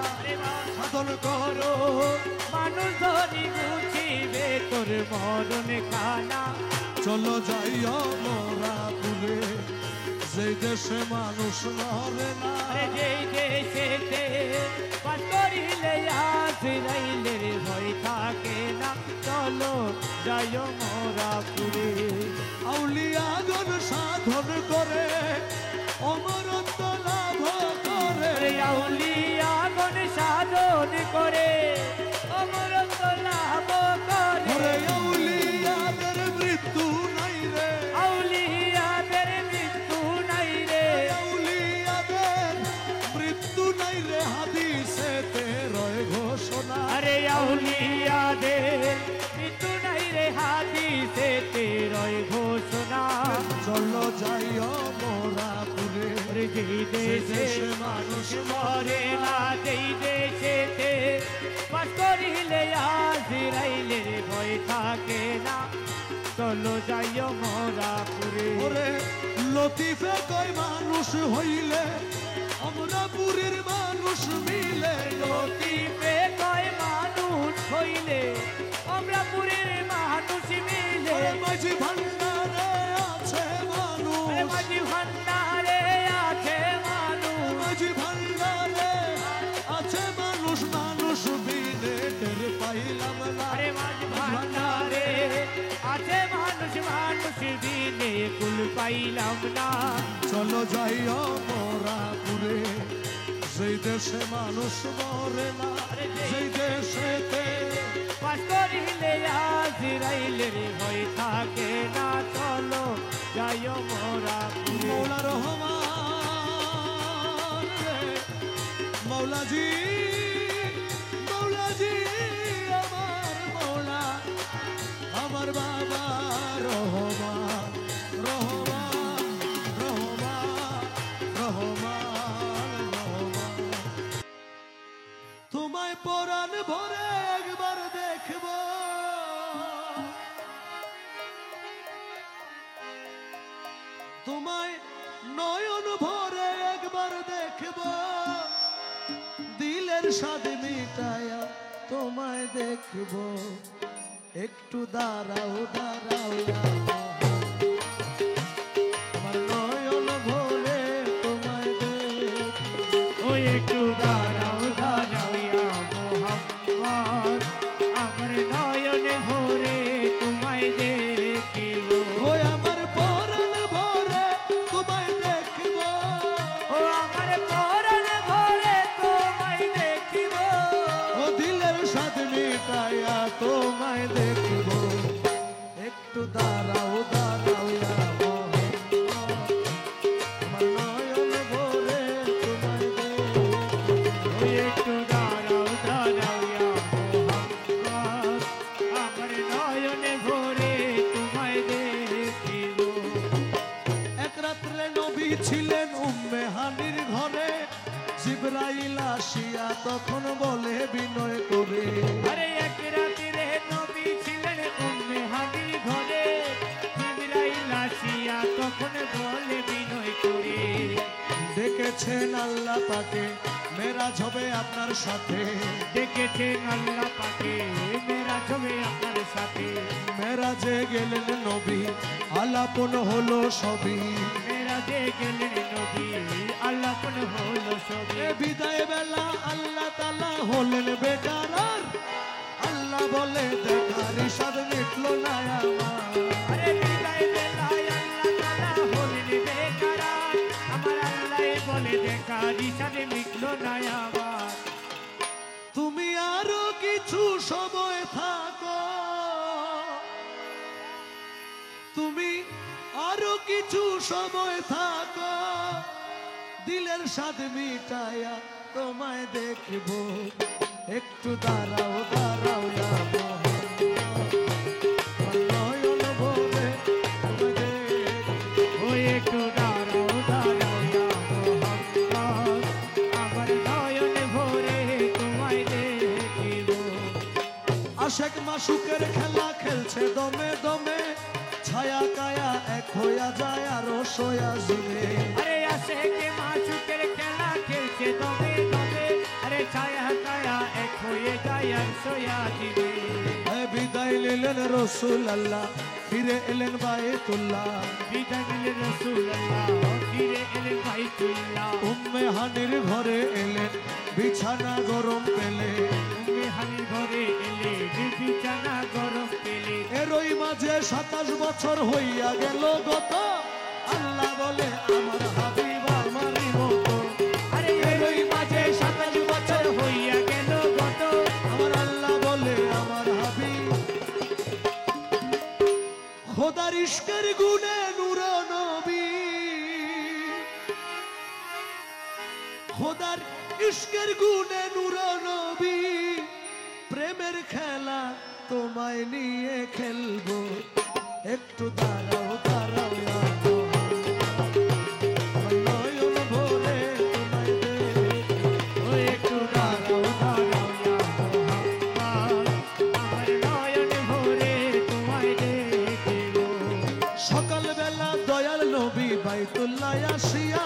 সাধন করো মানুষ ধরি বুঝিবে তোর মরণ খানা চলো যাইও মোরা পুরে যে দেশে মানুষ মরে না আরে যেই দেশেতে বাস করিলে আজরাইলের ভয় থাকে না চলো যাইও মোরা পুরে আউলিয়াগণ সাধন করে অমরত্ব লাভ করে আরে আউলিয়াগণ সাধন করে অমরত্ব লাভ করে ওরে আউলিয়াদের মৃত্যু নাই রে আউলিয়াদের মৃত্যু নাই রে আউলিয়াদের মৃত্যু নাই রে হাদিসেতে রয় ঘোষণা আরে আউলিয়াদের মৃত্যু নাই রে হাদিসেতে রয় ঘোষণা চলো যাইও মোরা পুরে আরে যেই দেশে মানুষ মরে না যেই দেশেতে বাস করিলে আজরাইলের ভয় থাকে না চলো যাইও মোরা পুরে ওরে লতিফে কয় মানুষ হইলে আমরা পুরীর মানুষ মিলে লতিফে কয় মানুষ হইলে আমরা পুরীর মানুষ মিলে ওরে মাঝি ভান্ডারে আছে মানুষ আরে মাঝি ভান্ডারে আছে মানুষ মাঝি ভান্ডারে আছে মানুষ মানুষ বিনে টের পাইলাম না আরে মাঝি ভান্ডারে আছে মানুষ মানুষ দিনে কুল পাইলাম না চলো যাইও মোরা পুরে যেই দেশে মানুষ মরে না সেই দেশেতে বাস করিলে আজরাইলের ভয় থাকে না চলো যাইও মোরা পুরে মৌলা রহমান রে মৌলাজি মৌলাজি আমার মৌলা আমার বাবা রহমান রহমান রহমান রহমান রহমান তোমায় পরাণ ভরে একবার দেখব তোমায় নয়ন ভরে একবার দেখব দিলের স্বাদ মিটায়া তোমায় দেখব একটু দাঁড়াও দাঁড়াও আমার নয়ন ভরে তোমায় দেখব ওই একটু দাঁড়াও দাঁড়াও ইয়া মোহাম্মদ আমার নয়নে ভরে তোমায় দেখিব ওই আমার পরাণ ভরে তোমায় দেখব ও আমার পরাণ ভরে তোমায় দেখিব ও দিলের স্বাদ মিটায়া তোমায় দেখব একটু দাঁড়াও দাঁড়াও ইয়া মোহাম্মদ আমার নয়ন ভরে তোমায় দেখব ওই একটু দাঁড়াও দাঁড়াও ইয়া মোহাম্মদ আমার নয়নে ভরে তোমায় দেখিব এক রাত্রে নবী ছিলেন উম্মে হানির ঘরে জিবরাইল আসিয়া তখন বলে বিনয় করে আরে এক রাত্রে নবী ছিলেন উম্মে হানির ঘরে জিবরাইল আসিয়া তখন ডেকেছেন আল্লাহ পাকে মেরাজ হবে আপনার সাথে, ডেকেছেন আল্লাহ পাকে মেরাজ হবে আপনার সাথে। মেরাজে গেলেন নবী আলাপন হলো সবই, মেরাজে গেলেন নবী আলাপন হলো সবই। বিদায় বেলা আল্লাহ তাআলা হলেন বেকারার, আল্লাহ বলে দেখার ইশাদ মিটলো না আমার। আরে বিদায় বেলায় আল্লাহ তাআলা হলেন বেকারার, আমার আল্লাহ বলে দেখার ইশাদ মিটলো না আমার। তুমি আরো কিছু সময় থাকো, তুমি আরো কিছু সময় থাকো, দিলের স্বাদ মিটায়া তোমায় দেখবো, একটু দাঁড়াও দাঁড়াও ইয়া মোহাম্মদ, নয়ন ভরে তোমায় দেখবো। ওই একটু দাঁড়াও দাঁড়াও ইয়া মোহাম্মদ, আমার নয়ন ভরে তোমায় দেখিব। আশেক মাসুকের খেলা খেলছে দমে দমে, ছায়া কায়া এক হইয়া যায় আরো সোয়া জিমে। আরে আশেকে মাসুকের খেলা খেলছে দমে দমে, আরে ছায়া কায়া এক হয়ে যায় আর সোয়া দিবে। বিদায় নিলেন রসুল আল্লাহ ফিরে এলেন বায়তুল্লাহ, বিদায় নিলেন রাসূলুল্লাহ ফিরে এলেন বাইতুল্লাহ। উম্মে হানির ঘরে এলেন বিছানা গরম পেলে, উম্মে হানির ঘরে এলে বিছানা গরম পেলে। এরই মাঝে 27 বছর হইয়া গেল গত, আল্লাহ বলে আমার হাবিব আমারই মতো। আরে এরই মাঝে 27 বছর হইয়া গেল গত, আমার আল্লাহ বলে আমার হাবিব, খোদার ইশকের গুণে নূর নবী, খোদার ইশকের গুণে নূর নবী, প্রেমের খেলা তোমায় নিয়ে খেলবো, একটু দাঁড়াও দাঁড়াও ইয়া মোহাম্মদ, আমার নয়ন ভরে তোমায় দেখবো। ওই একটু দাঁড়াও দাঁড়াও ইয়া মোহাম্মদ, আমার নয়ন ভরে তোমায় দেখিব। সকালবেলা দয়াল নবী বাইতুল্লাহ আসিয়া,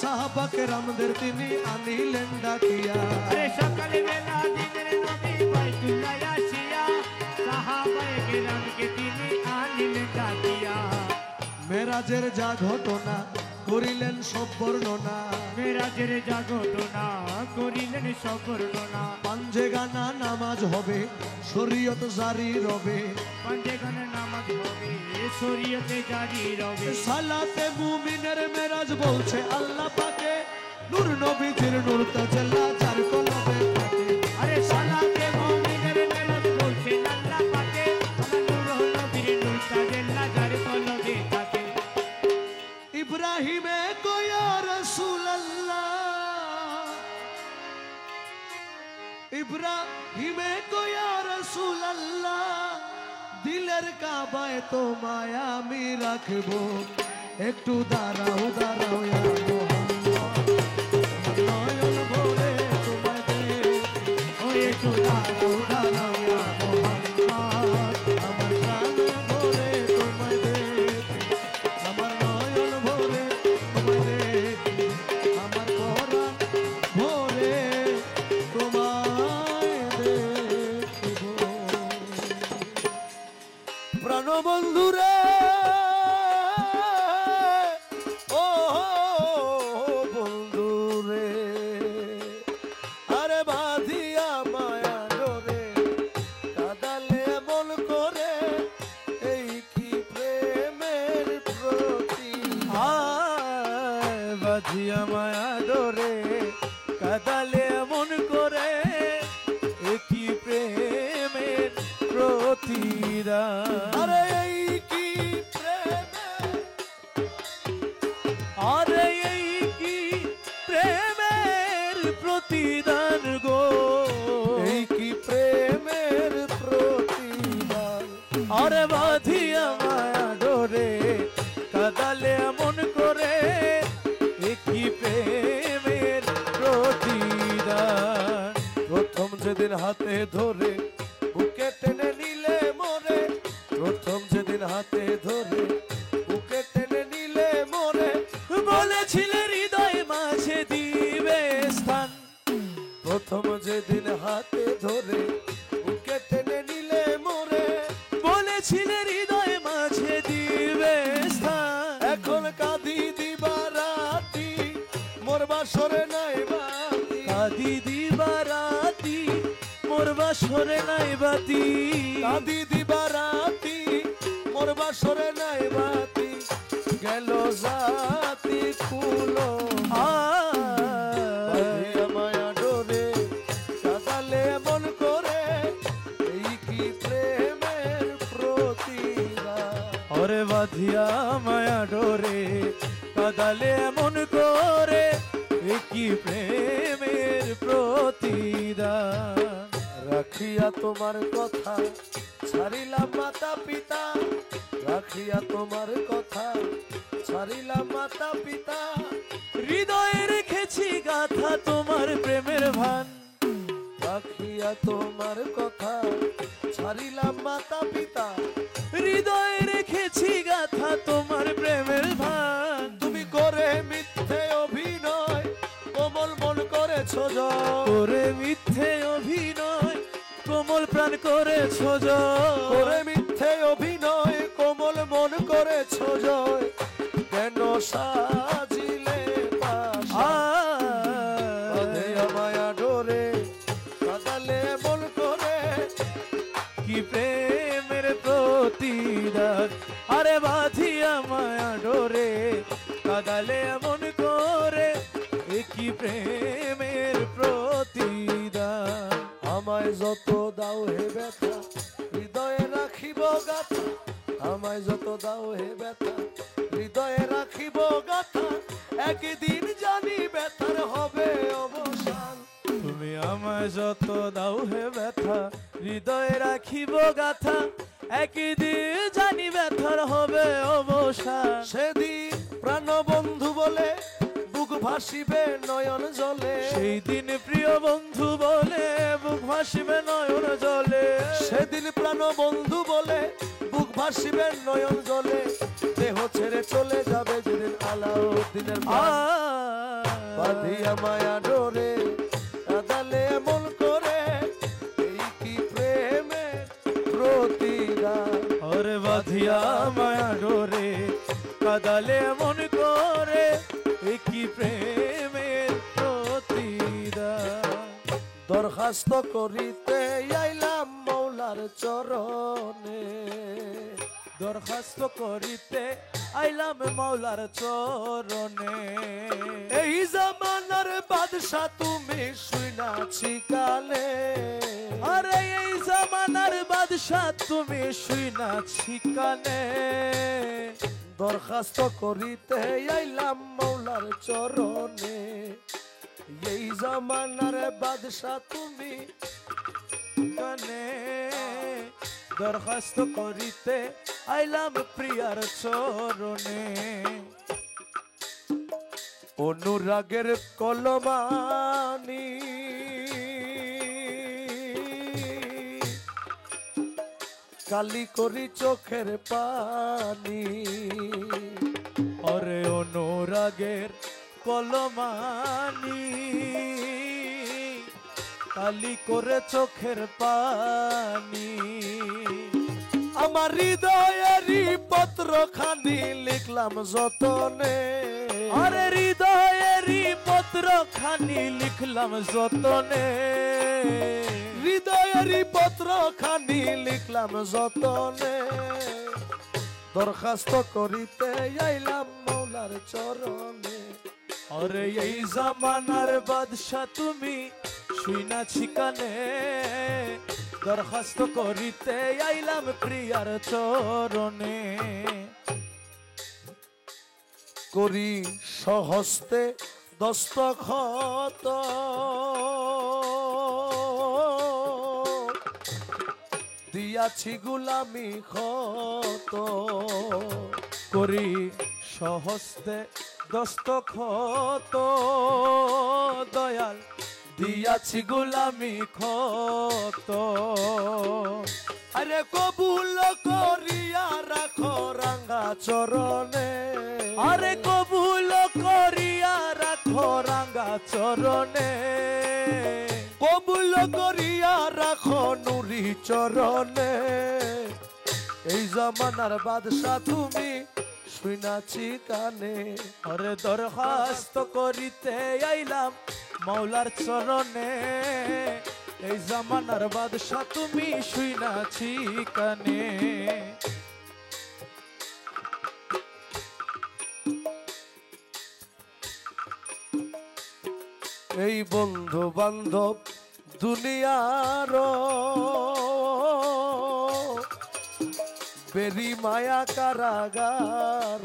সাহাবা কেরামদের তিনি আনিলেন ডাকিয়া। আরে সকালে বেলা দিনের নবী বাইতুল্লাহ আসিয়া, সাহাবায়ে কেরামকে তিনি আনিলেন ডাকিয়া। মেরাজের যা ঘটনা করিলেন সব বর্ণনা, মেরাজের যা ঘটনা করিলেন সব বর্ণনা। পাঞ্জে গানা নামাজ হবে শরীয়ত জারি রবে, পাঞ্জেগানের নামাজ হবে শরীয়তে জারি রবে। সালাতে মুমিনের মেরাজ বলছে আল্লাহ পাকে, নূর নবীজির নূর তাজাল্লা যার কলবে থাকে। আরে সালাতে মুমিনের মেরাজ বলছে আল্লাহ পাকে, আমার নূর নবীর নূর তাজাল্লা যার কলবে থাকে। ইব্রাহিমে কয়া রাসূলুল্লাহ, ইব্রাহিমে কয়া রাসূলুল্লাহ, দিলের কাবায় তোমায় আমি রাখবো, একটু দাঁড়াও দাঁড়াও ইয়া মোহাম্মদ, নয়ন ভরে তোমায় দেখবো। ওই একটু দাঁড়াও দাঁড়াও ইয়া মোহাম্মদ, আমার প্রাণ ভরে তোমায় দেখবো, আমার নয়ন ভরে তোমায় দেখবো, আমার পরাণ ভরে তোমায় দেখবো। প্রাণবন্ধুরে ও বন্ধুরে, আরে বাঁধিয়া মায়া ডোরে, কাদালে মন করে, এই কি প্রেমের প্রতি, বাঁধিয়া মায়া ডোরে, কাদালে মন করে, এ কি প্রেমের প্রতিদান। আরে এই কি প্রেমের, আরে এই কি প্রেমের প্রতিদান গো, এই কি প্রেমের প্রতিদান। আরে বাঁধিয়া মায়া ডোরে, কাদালে মন করে, এ কি প্রেমের প্রতিদান। প্রথম যেদিন হাতে ধরে বুকে টেনে নিলে মোরে, প্রথম যেদিন হাতে ধরে বুকে টেনে নিলে মোরে, বলেছিলে হৃদয় মাঝে চেয়েছিলে হৃদয় মাঝে দিবে স্থান, এখন কাঁদি দিবারাতি মোর বাসরে নাই বাতি, কাঁদি দিবারাতি মোর বাসরে নাই বাতি, কাঁদি দিবারাতি মোর বাসরে নাই বাতি, গেল জাতি ফুলো বাঁধিয়া মায়া ডোরে, কাঁদালে মন করে এই কি প্রেমের প্রতিদান। ওরে বাঁধিয়া মায়া ডোরে কাদালে মন করে কি প্রেমের প্রতিদান। রাখিয়া তোমার কথা ছাড়িলাম মাতা পিতা, রাখিয়া তোমার কথা ছাড়িলাম মাতা পিতা, হৃদয়ে রেখেছি গাথা তোমার প্রেমের ভান, রাখিয়া তোমার কথা ছাড়িলাম মাতা পিতা, হৃদয়ে রেখেছি গাথা তোমার প্রেমের ভান। তুমি করে মিথ্যে অভিনয় কোমল মন করেছ জয়, করে মিথ্যে অভিনয় কোমল প্রাণ করেছ জয়, করে মিথ্যে অভিনয় কোমল মন করেছ জয়, কেন সাজিলে পাশা বাঁধিয়া মায়া ডোরে, কাঁদালে মন করে কি প্রেমের প্রতিদান। আরে বাঁধিয়া মায়া ডোরে কাদালে মন করে কি প্রেমের প্রতিদান। আমায় যত দাও হে ব্যথা হৃদয়ে রাখিব গাথা, আমায় যত দাও হে ব্যথা হৃদয়ে রাখিব গাথা, একদিন জানি ব্যথার হবে অবসান। তুমি আমায় যত দাও হে ব্যথা হৃদয়ে রাখিব গাথা, একদিন জানি ব্যথার হবে অবসান। সেদিন প্রাণ বন্ধু বলে বুক ভাসিবে নয়ন জলে, সেই দিন প্রিয় বন্ধু বলে বুক ভাসিবে নয়ন জলে, সেদিন প্রাণ বন্ধু বলে বুক ভাসিবে নয়ন জলে, দেহ ছেড়ে চলে যাবে যেদিন আলাউদ্দিনের প্রাণ। বাঁধিয়া মায়া ডোরে কাঁদালে মন করে এই কি প্রেমের প্রতিদান। ওরে বাঁধিয়া মায়া ডোরে কাদালে মন করে কি প্রেমের প্রতিদান। দরখাস্ত করিতে আইলাম মৌলার চরণে, দরখাস্ত করিতে আইলাম মাওলার চরণে, এই জামানার বাদশা তুমি শুনাছি কালে, আরে এই জামানার বাদশা তুমি শুনাছি কানে। দরখাস্ত করিতে আইলাম মৌলার চরণে, এই জামানার বাদশা তুমি কানে দরখাস্ত করিতে আইলাম প্রিয়ার চরণে। অনুরাগের কলমানি কালি করি চোখের পানি, ওরে অনুরাগের কলমানি কালি করে চোখের পানি। আমার হৃদয়েরই পত্র খানি লিখলাম যতনে, আরে হৃদয়েরই পত্র খানি লিখলাম যতনে, হৃদয়েরই পত্র খানি লিখলাম যতনে, দরখাস্ত করিতে আইলাম মৌলার চরণে। আরে এই জামানার বাদশা তুমি শুনাছি কানে, দরখাস্ত করিতে আইলাম প্রিয়ার চরণে। করি সহস্তে দস্তখত দিয়াছি গুলামি ক্ষত, করি সহস্তে দস্তখত দয়াল দিয়াছি গোলামি ক্ষত। আরে কবুল করিয়া রাখো রাঙ্গা চরণে, আরে কবুল করিয়া রাখো রাঙ্গা চরণে, কবুল করিয়া রাখো নুরি চরণে, এই জমানার বাদশা তুমি শুনাছি কানে। ওরে দরখাস্ত করিতে আইলাম মাওলার চরণে, এই জামানার বাদশা তুমি শুনাছি কানে। এই বন্ধু বান্ধব দুনিয়ার বেরি মায়া কারাগার,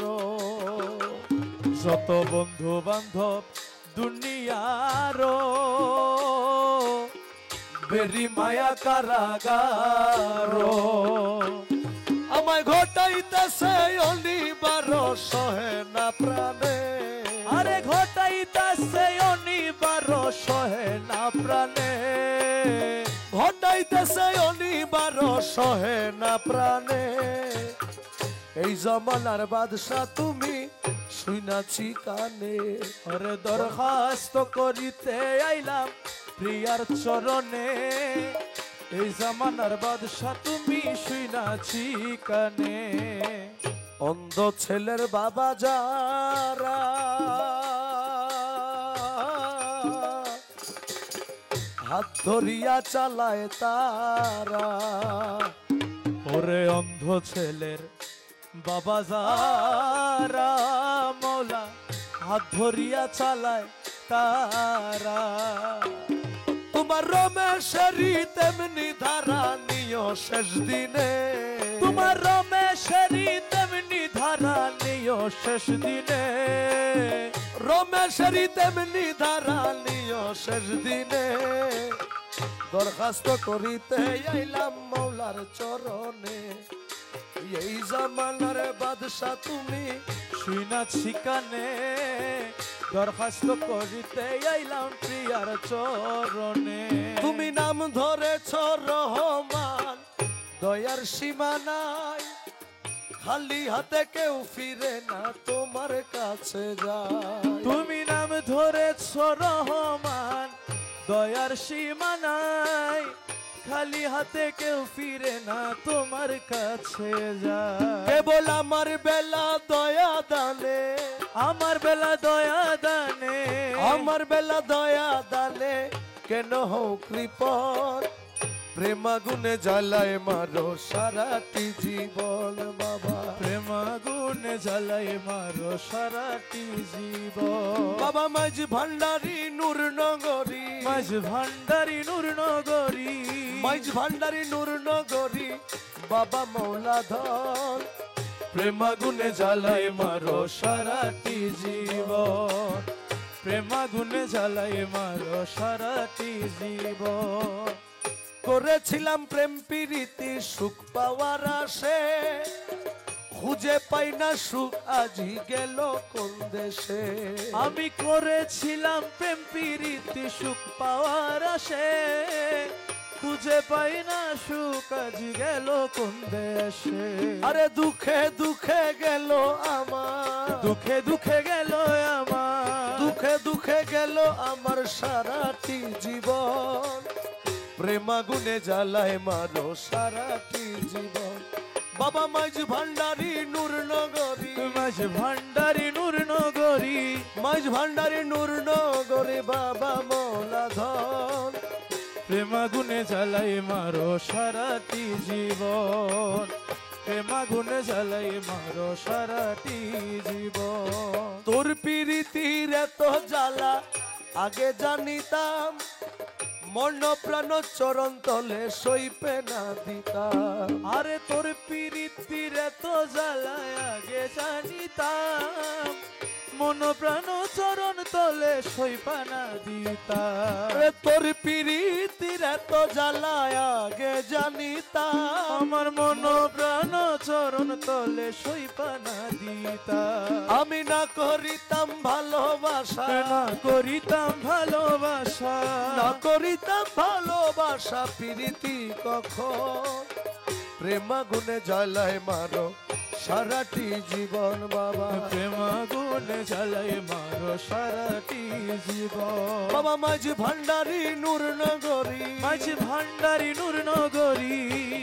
যত বন্ধু বান্ধব দুনিয়ার বেরি মায়া কারাগার, আমায় ঘটাইতেছে অনিবার সহে না প্রাণে। আরে ঘটাইতেছে অনিবার সহে না প্রাণে, ঘটাইতেছে অনিবার সহে না প্রাণে। এই জমানার বাদশা তুমি শুনাছি কানে। ওরে দরখাস্ত করিতে আইলাম প্রিয়ার চরণে, এই জামানার বাদশা তুমি শুনাছি কানে। অন্ধ ছেলের বাবা যারা হাত ধরিয়া চালায় তারা, ওরে অন্ধ ছেলের বাবা যারা মৌলা হাত ধরিয়া চালায় তারা, তোমার রমেশেরই তেমনি ধারা নিয় শেষ দিনে। তোমার রমেশেরই তেমনি ধারা নিয় শেষ দিনে, রমেশেরই তেমনি ধারা নিয় শেষ দিনে। দরখাস্ত করিতে আইলাম মৌলার চরণে, এই জামানার বাদশা তুমি শুনাছি কানে। দরখাস্ত করিতে আইলাম প্রিয়ার চরণে, তুমি নাম ধরেছ রহমান, দয়ার সীমা নাই। খালি হাতে কেউ ফিরে না তোমার কাছে যায়। তুমি নাম ধরেছ রহমান, দয়ার সীমা নাই। খালি হাতে কেউ ফিরে না তোমার কাছে যায়। কেবল আমার বেলা দয়া দানে, আমার বেলা দয়া দানে, আমার বেলা দয়া দানে। কেন হও কৃপণ, প্রেমাগুনে জ্বালায় মারো সারাটি জীবন বাবা। প্রেমাগুনে জ্বালাই মারো সারাটি জীবন। বাবা মাঝ ভান্ডারি নূর নগরী, মাঝ ভান্ডারি নূর নগরী, মাঝ ভান্ডারি নূর নগরী। বাবা মৌলা ধন, প্রেমাগুনে জ্বালাই মারো সারাটি জীবন। প্রেমাগুনে জ্বালাই মারো সারাটি জীবন। করেছিলাম প্রেম প্রীতি সুখ পাওয়ার আশে, খুঁজে পাই না সুখ আজি গেল কোন দেশে। আমি করেছিলাম প্রেম প্রীতি সুখ পাওয়ার আশে, খুঁজে পাই না সুখ আজ গেল কোন দেশে। আরে দুঃখে দুঃখে গেল আমার, দুঃখে দুঃখে গেল আমার, দুঃখে দুঃখে গেল আমার সারাটি জীবন। প্রেমাগুনে জ্বালায় মারো সারাটি জীবন। বাবা মাঝ ভান্ডারি নূর নগরী, মাঝ ভান্ডারি নূর নগরী, মাঝ ভান্ডারি নূর নগরী। বাবা মৌলা ধন, প্রেমাগুনে জ্বালাই মারো সারাটি জীবন। প্রেমাগুনে জ্বালাই মারো সারাটি জীবন। তোর প্রীতির এত জ্বালা আগে জানিতাম, মন প্রাণ চরণ তলে সইপে না দিতাম। আরে তোর প্রীতির এত জ্বালায় আগে জানিতাম, মন প্রাণ চরণ তলে সইপানা দিতাম। আরে তোর প্রীতির এত জ্বালা আগে জানিতাম, আমার মন প্রাণ চরণ তলে সইপানা দিতাম। আমি না করিতাম ভালোবাসা, না করিতাম ভালোবাসা, না করিতাম ভালোবাসা। প্রীতি কখন প্রেমাগুনে জ্বালায় মারো সারাটি জীবন বাবা। প্রেমাগুনে জ্বালাই মারো সারাটি জীবন। বাবা মাঝ ভান্ডারি নূর নগরী, মাঝ ভান্ডারি নূর নগরী,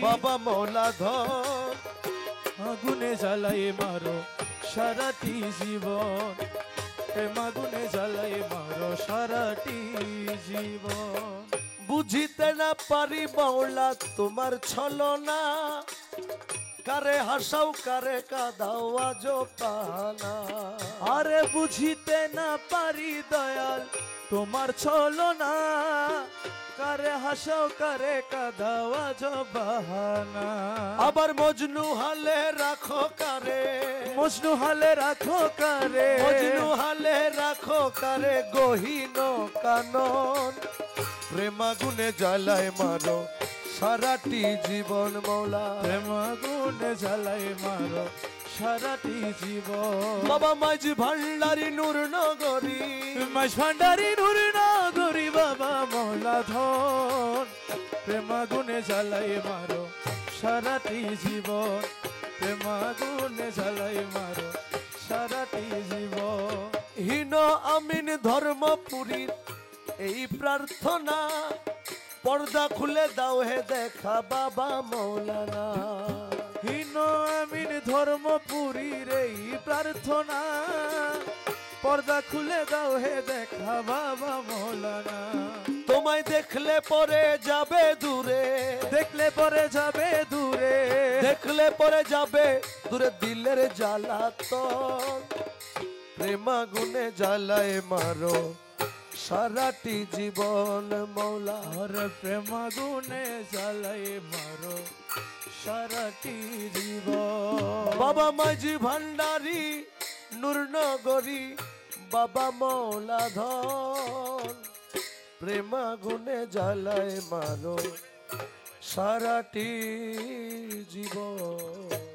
বাবা মৌলা ধন, আগুনে জ্বালাই মারো সারাটি জীবন, প্রেম আগুনে জ্বালাই মারো সারাটি জীবন। বুঝিতে না পারি বাউলা তোমার ছলনা, কারে হাসাও কারে কাঁদাও আজ কানা। আরে বুঝিতে না পারি দয়াল তোমার ছলনা, কারে হাসাও কারে কাঁদাও আজ বাহানা। আবার মজনু হালে রাখো কারে, মজনু হালে রাখো কারে, মজনু হালে রাখো কারে গহীন কানন। প্রেম আগুনে জ্বালায় মারো সারাটি জীবন মৌলা, প্রেম আগুনে জ্বালাই মারো সারাটি জীবন। বাবা মাঝি ভান্ডারি নূর নগরী, মাঝ ভান্ডারি নূর নগরী বাবা মৌলা ধন, প্রেম আগুনে জ্বালাই মারো সারাটি জীবন, প্রেম আগুনে জ্বালাই মারো সারাটি জীবন। হীন আমিন ধর্মপুরীর এই প্রার্থনা, পর্দা খুলে দাও হে দেখা বাবা মৌলানা। হীন আমিন ধর্মপুরীর এই প্রার্থনা, পর্দা খুলে দাও হে দেখা বাবা মৌলানা। তোমায় দেখলে পরে যাবে দূরে, দেখলে পরে যাবে দূরে, দেখলে পরে যাবে দূরে দিলের জ্বালাতন। প্রেম আগুনে জ্বালায় মারো সারাটি জীবন মৌলা, আর প্রেম আগুনে জ্বালাই মারো সারাটি জীবন। বাবা মাঝি ভান্ডারি নূর নগরী বাবা মৌলা ধন, প্রেম আগুনে জ্বালায় মারো সারাটি জীবন।